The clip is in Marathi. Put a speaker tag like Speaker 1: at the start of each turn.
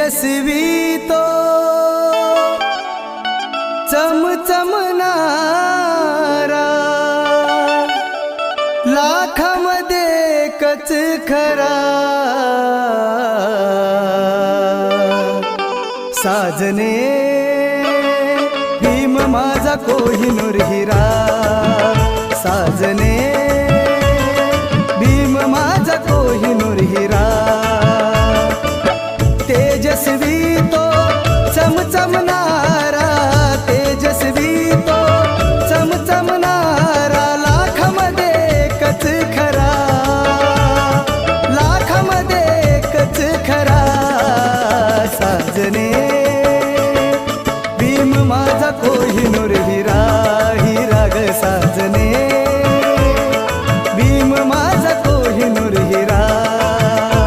Speaker 1: तेजस्वी तो चमचमणारा, लाखामध्ये एकच खरा साजने भीम माझा कोहिनूर हिरा साजने